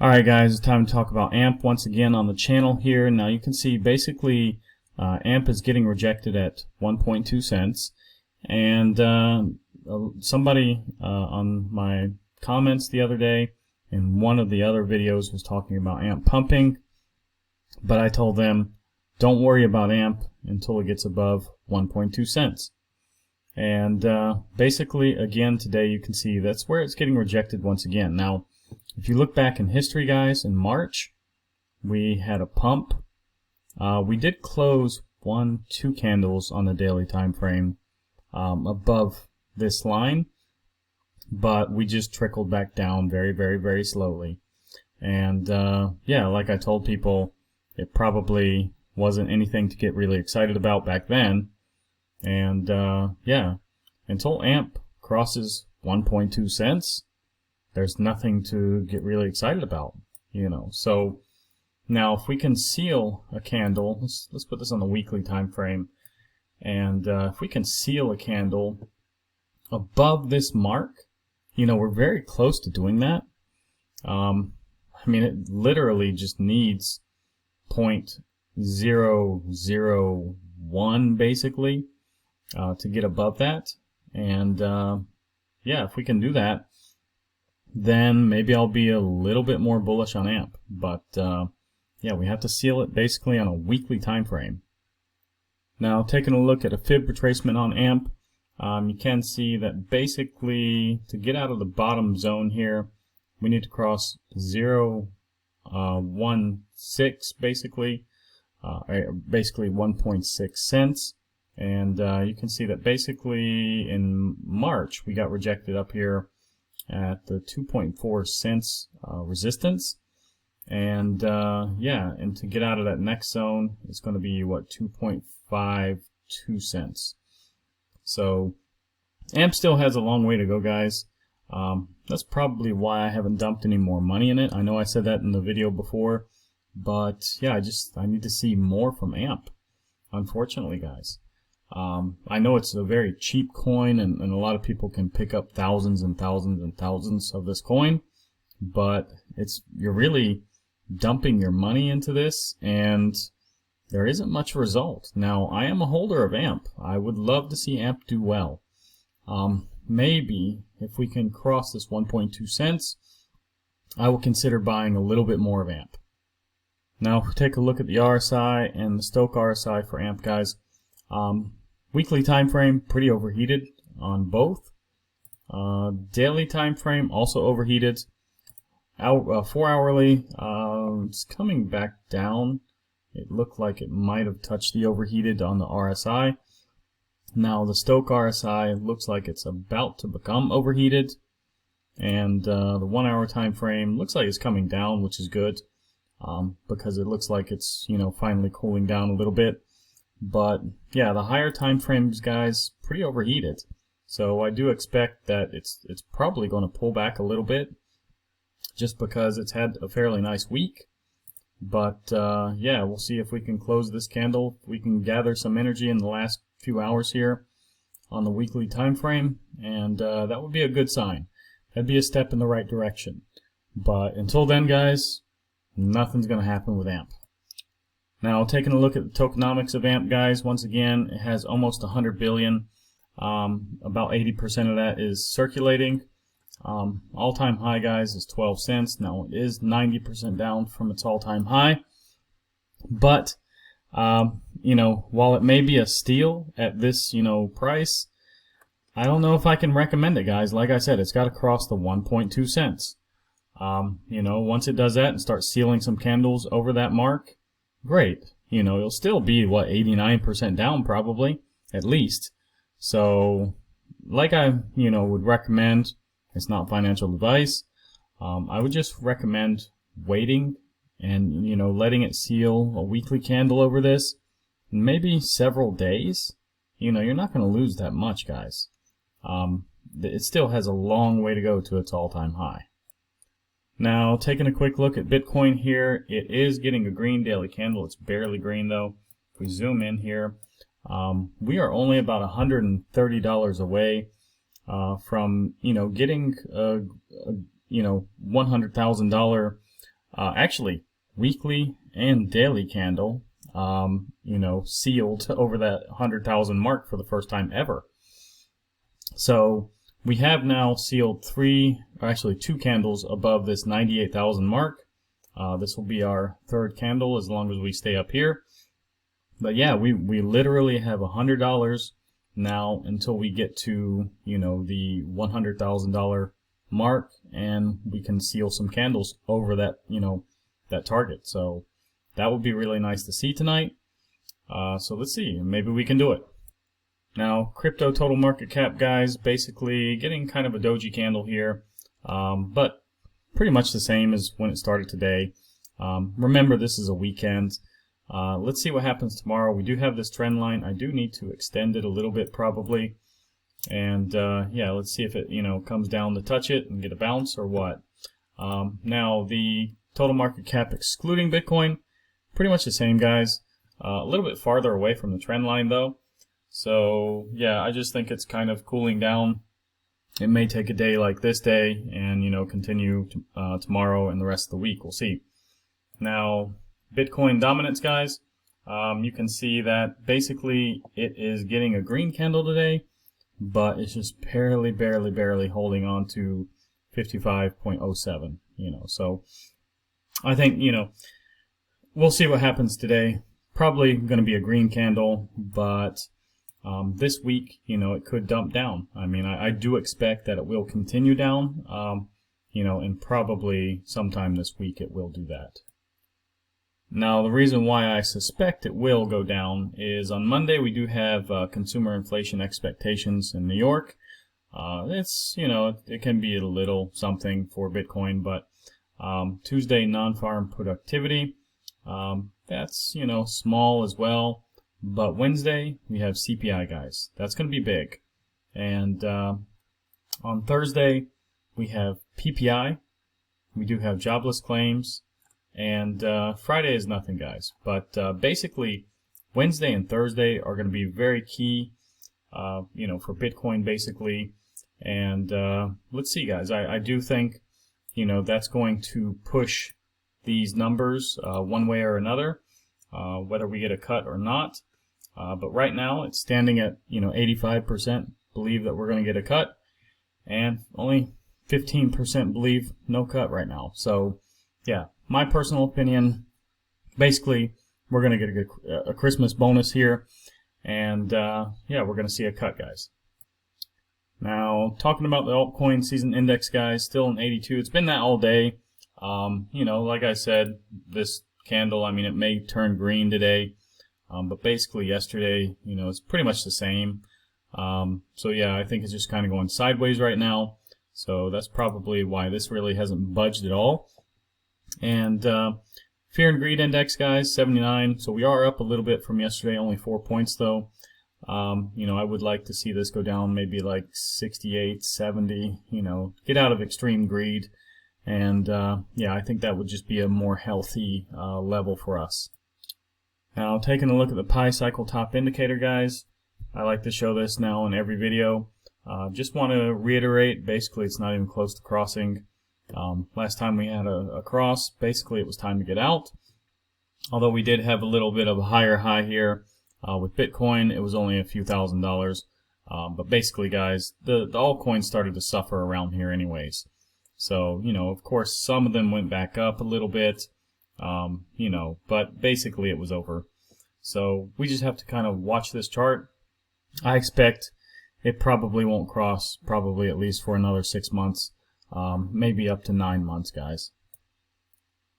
Alright guys, it's time to talk about AMP once again on the channel here. Now you can see basically AMP is getting rejected at 1.2 cents, and somebody on my comments the other day in one of the other videos was talking about AMP pumping, but I told them don't worry about AMP until it gets above 1.2 cents. And basically again today you can see that's where it's getting rejected once again. Now if you look back in history, guys, in March, we had a pump. We did close 2 candles on the daily time frame above this line, but we just trickled back down very slowly. And yeah, like I told people, it probably wasn't anything to get really excited about back then. And yeah, until AMP crosses 1.2 cents, there's nothing to get really excited about, you know. So now if we can seal a candle, let's put this on the weekly time frame, and if we can seal a candle above this mark, you know, we're very close to doing that. I mean, it literally just needs 0.001 basically to get above that. And yeah, if we can do that, then maybe I'll be a little bit more bullish on AMP. But yeah, we have to seal it basically on a weekly time frame. Now, taking a look at a fib retracement on AMP, you can see that basically to get out of the bottom zone here, we need to cross 0.16 basically, basically 1.6 cents. And you can see that basically in March we got rejected up here at the 2.4 cents resistance, and yeah, and to get out of that next zone it's going to be what, 2.52 cents. So AMP still has a long way to go, guys. That's probably why I haven't dumped any more money in it. I know I said that in the video before, but yeah, I need to see more from AMP, unfortunately, guys. I know it's a very cheap coin, and a lot of people can pick up thousands and thousands and thousands of this coin, but you're really dumping your money into this, and there isn't much result. Now, I am a holder of AMP. I would love to see AMP do well. Maybe if we can cross this 1.2 cents, I will consider buying a little bit more of AMP. Now, if we take a look at the RSI and the Stochc RSI for AMP, guys, weekly time frame pretty overheated on both. Daily time frame also overheated. 4 hourly, it's coming back down. It looked like it might have touched the overheated on the RSI. Now the Stochc RSI looks like it's about to become overheated, and the 1 hour time frame looks like it's coming down, which is good, because it looks like it's, you know, finally cooling down a little bit. But yeah, the higher time frames, guys, pretty overheated. So I do expect that it's probably going to pull back a little bit, just because it's had a fairly nice week. But yeah, we'll see if we can close this candle. We can gather some energy in the last few hours here on the weekly time frame, and that would be a good sign. That'd be a step in the right direction. But until then, guys, nothing's going to happen with AMP. Now, taking a look at the tokenomics of AMP, guys, once again, it has almost 100 billion. About 80% of that is circulating. All-time high, guys, is 12 cents. Now, it is 90% down from its all-time high. But, you know, while it may be a steal at this, you know, price, I don't know if I can recommend it, guys. Like I said, it's got to cross the 1.2 cents. You know, once it does that and starts sealing some candles over that mark, great. You know, it'll still be, what, 89% down probably, at least. So, like I, you know, would recommend, it's not financial advice, I would just recommend waiting and, you know, letting it seal a weekly candle over this, maybe several days. You know, you're not going to lose that much, guys. It still has a long way to go to its all-time high. Now, taking a quick look at Bitcoin here, it is getting a green daily candle. It's barely green, though. If we zoom in here, we are only about $130 away from, you know, getting a $100,000 actually weekly and daily candle, sealed over that 100,000 mark for the first time ever. So we have now sealed two candles above this 98,000 mark. This will be our third candle as long as we stay up here. But yeah, we literally have $100 now until we get to, the $100,000 mark, and we can seal some candles over that, that target. So that would be really nice to see tonight. So let's see, maybe we can do it. Now, crypto total market cap, guys, basically getting kind of a doji candle here, but pretty much the same as when it started today. Remember, this is a weekend. Let's see what happens tomorrow. We do have this trend line. I do need to extend it a little bit probably. And yeah, let's see if it comes down to touch it and get a bounce or what. Now, the total market cap excluding Bitcoin, pretty much the same, guys. A little bit farther away from the trend line though. So yeah, I just think it's kind of cooling down. It may take a day like this day and continue tomorrow and the rest of the week. We'll see. Now, Bitcoin dominance, guys. You can see that basically it is getting a green candle today, but it's just barely holding on to 55.07. So I think we'll see what happens today. Probably going to be a green candle, but this week, it could dump down. I mean, I do expect that it will continue down, and probably sometime this week it will do that. Now, the reason why I suspect it will go down is on Monday we do have consumer inflation expectations in New York. It's, it can be a little something for Bitcoin, but Tuesday non-farm productivity, that's, small as well. But Wednesday we have CPI, guys. That's going to be big. And on Thursday we have PPI. We do have jobless claims. And Friday is nothing, guys. But basically, Wednesday and Thursday are going to be very key, for Bitcoin, basically. And let's see, guys. I do think, that's going to push these numbers one way or another, whether we get a cut or not. But right now, it's standing at, 85% believe that we're going to get a cut, and only 15% believe no cut right now. So, yeah. My personal opinion, basically, we're going to get a Christmas bonus here, and yeah, we're going to see a cut, guys. Now, talking about the altcoin season index, guys, still in 82. It's been that all day. Like I said, this candle, I mean, it may turn green today, but basically yesterday, it's pretty much the same. So yeah, I think it's just kind of going sideways right now. So that's probably why this really hasn't budged at all. And fear and greed index, guys, 79. So we are up a little bit from yesterday, only 4 points though. I would like to see this go down maybe like 68, 70, get out of extreme greed. And yeah, I think that would just be a more healthy level for us. Now, taking a look at the Pi cycle top indicator, guys, I like to show this now in every video. Just want to reiterate, basically it's not even close to crossing. Last time we had a cross, basically it was time to get out. Although we did have a little bit of a higher high here with Bitcoin, it was only a few $1,000s. But basically, guys, the altcoins started to suffer around here anyways. So, of course, some of them went back up a little bit, but basically it was over. So we just have to kind of watch this chart. I expect it probably won't cross, probably at least for another 6 months. Maybe up to 9 months, guys.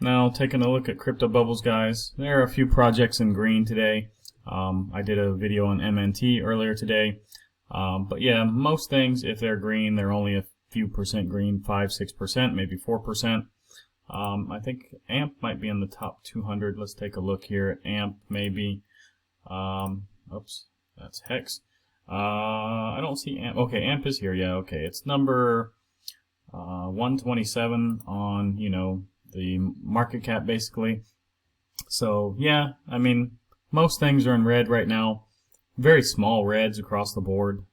Now, taking a look at crypto bubbles, guys, there are a few projects in green today. I did a video on MNT earlier today. But yeah, most things, if they're green, they're only a few percent green, 5-6%, maybe 4%. I think AMP might be in the top 200. Let's take a look here at AMP, maybe. Oops, that's Hex. I don't see AMP. Okay, AMP is here. Yeah, okay. It's number 127 on, the market cap, basically. So, yeah, I mean, most things are in red right now. Very small reds across the board.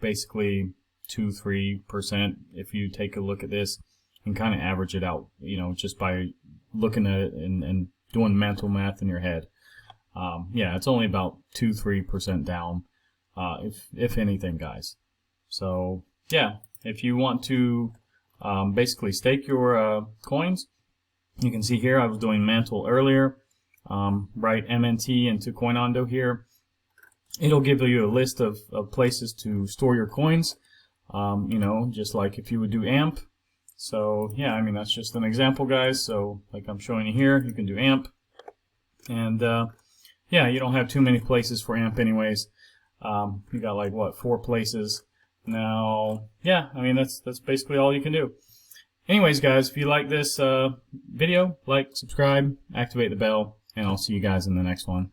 Basically 2-3% if you take a look at this. and kind of average it out, you know, just by looking at it and doing mental math in your head. Yeah, it's only about 2-3% down, if anything, guys. So yeah, if you want to basically stake your coins, you can see here I was doing Mantle earlier. Write MNT into Coinondo here. It'll give you a list of places to store your coins, you know, just like if you would do AMP. So yeah, I mean, that's just an example, guys. So like I'm showing you here, you can do AMP. And yeah, you don't have too many places for AMP anyways. You got like, what, 4 places. Now, yeah, I mean, that's basically all you can do. Anyways, guys, if you like this video, like, subscribe, activate the bell, and I'll see you guys in the next one.